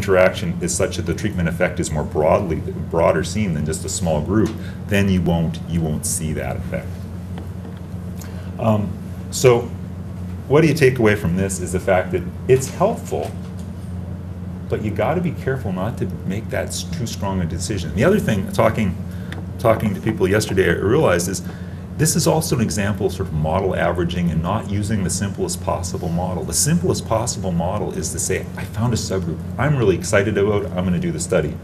interaction is such that the treatment effect is more broader seen than just a small group, then you won't see that effect. So what do you take away from this is the fact that it's helpful, but you got to be careful not to make that too strong a decision. The other thing, talking to people yesterday, I realized is this is also an example of sort of model averaging and not using the simplest possible model. The simplest possible model is to say, I found a subgroup I'm really excited about, I'm going to do the study.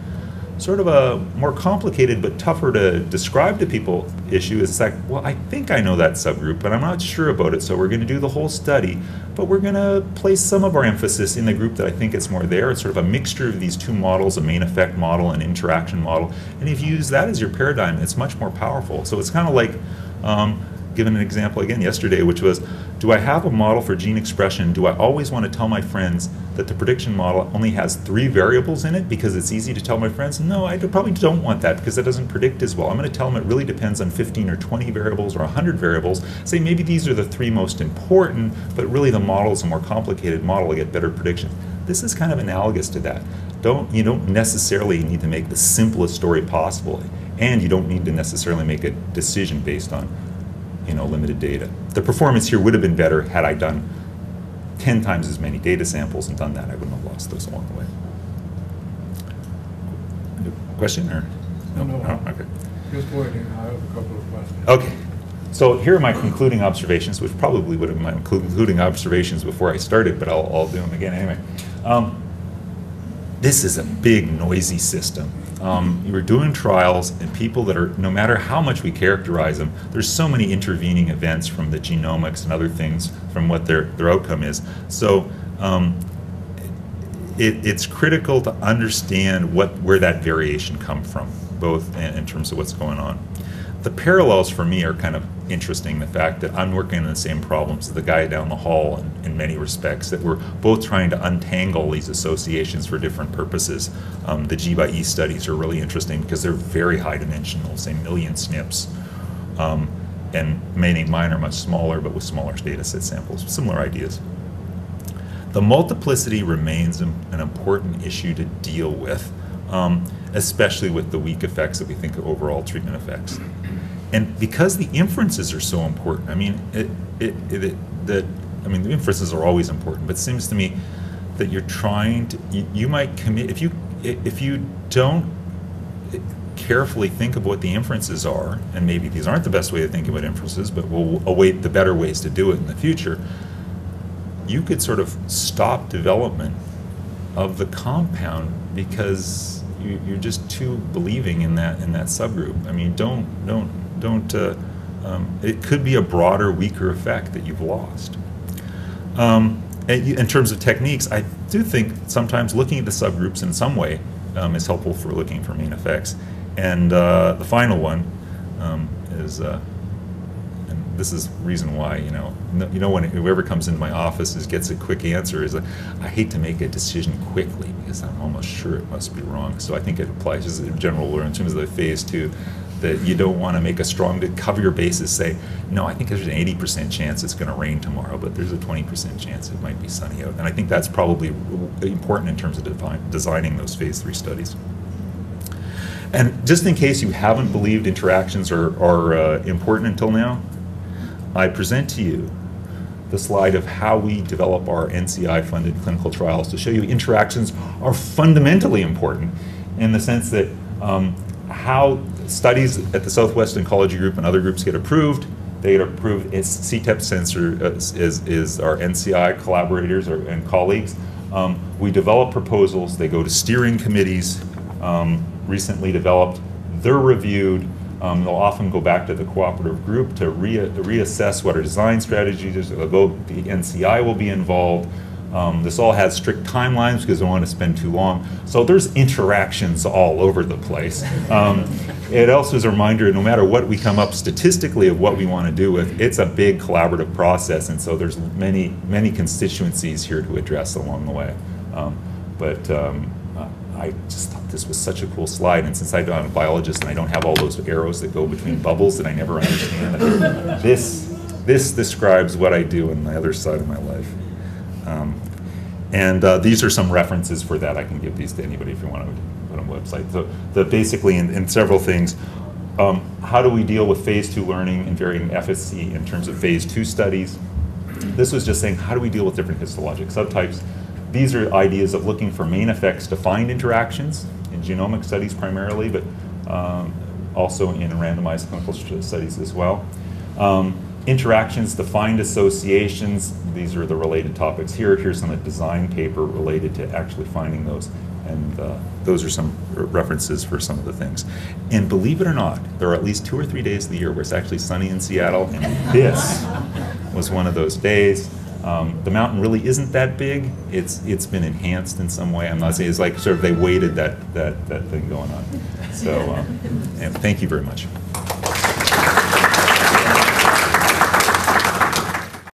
Sort of a more complicated but tougher to describe to people issue is like, well, I think I know that subgroup, but I'm not sure about it, so we're going to do the whole study, but we're going to place some of our emphasis in the group that I think it's more there. It's sort of a mixture of these two models, a main effect model and interaction model, and if you use that as your paradigm, it's much more powerful. So it's kind of like, given an example again yesterday, which was, do I have a model for gene expression? Do I always want to tell my friends that the prediction model only has 3 variables in it because it's easy to tell my friends? No, I probably don't want that because it doesn't predict as well. I'm going to tell them it really depends on 15 or 20 variables or 100 variables. Say maybe these are the 3 most important, but really the model is a more complicated model to get better prediction. This is kind of analogous to that. You don't necessarily need to make the simplest story possible, and you don't need to necessarily make a decision based on limited data. The performance here would have been better had I done 10 times as many data samples and done that. I wouldn't have lost those along the way. Question or? No. Oh, okay. Just waiting. I have a couple of questions. Okay. So here are my concluding observations, which probably would have been my concluding observations before I started, but I'll do them again anyway. This is a big, noisy system. You were doing trials, and people that are, no matter how much we characterize them, there's so many intervening events from the genomics and other things from what their outcome is. So it's critical to understand where that variation comes from, both in terms of what's going on. The parallels for me are kind of interesting, the fact that I'm working on the same problems as the guy down the hall in many respects, that we're both trying to untangle these associations for different purposes. The G by E studies are really interesting because they're very high dimensional, say million SNPs, and mine are much smaller, but with smaller data set samples, similar ideas. The multiplicity remains an important issue to deal with, especially with the weak effects that we think of overall treatment effects. And because the inferences are so important, I mean, the inferences are always important, but it seems to me that you're trying to, you might commit, if you don't carefully think of what the inferences are, and maybe these aren't the best way to think about inferences, but we'll await the better ways to do it in the future, you could sort of stop development of the compound because you're just too believing in that subgroup. I mean, don't. It could be a broader, weaker effect that you've lost. In terms of techniques, I do think sometimes looking at the subgroups in some way is helpful for looking for main effects. And the final one is, and this is the reason why, when whoever comes into my office gets a quick answer is, I hate to make a decision quickly because I'm almost sure it must be wrong. So I think it applies as a general rule in terms of the phase 2, that you don't want to make a strong, to cover your bases, say, no, I think there's an 80% chance it's going to rain tomorrow, but there's a 20% chance it might be sunny out. And I think that's probably important in terms of designing those phase 3 studies. And just in case you haven't believed interactions are important until now, I present to you the slide of how we develop our NCI-funded clinical trials to show you interactions are fundamentally important in the sense that how studies at the Southwest Oncology Group and other groups get approved. They get approved. It's CTEP sensor is our NCI collaborators and colleagues. We develop proposals. They go to steering committees, recently developed. They're reviewed. They'll often go back to the cooperative group to reassess what our design strategies is. The NCI will be involved. This all has strict timelines because they don't want to spend too long. So there's interactions all over the place. It also is a reminder, no matter what we come up statistically of what we want to do with, it's a big collaborative process, and so there's many constituencies here to address along the way. I just thought this was such a cool slide, and since I'm not a biologist and I don't have all those arrows that go between bubbles that I never understand, this describes what I do on the other side of my life. And these are some references for that. I can give these to anybody if you want to put on the website. So basically, in several things, how do we deal with phase 2 learning and varying efficacy in terms of phase 2 studies? This was just saying, how do we deal with different histologic subtypes? These are ideas of looking for main effects to find interactions in genomic studies primarily, but also in randomized clinical studies as well. Interactions to find associations. These are the related topics here. Here's some design paper related to actually finding those. And those are some references for some of the things. And believe it or not, there are at least 2 or 3 days of the year where it's actually sunny in Seattle, and this was one of those days. The mountain really isn't that big. It's been enhanced in some way. I'm not saying it's like sort of they waited that thing going on. So and thank you very much.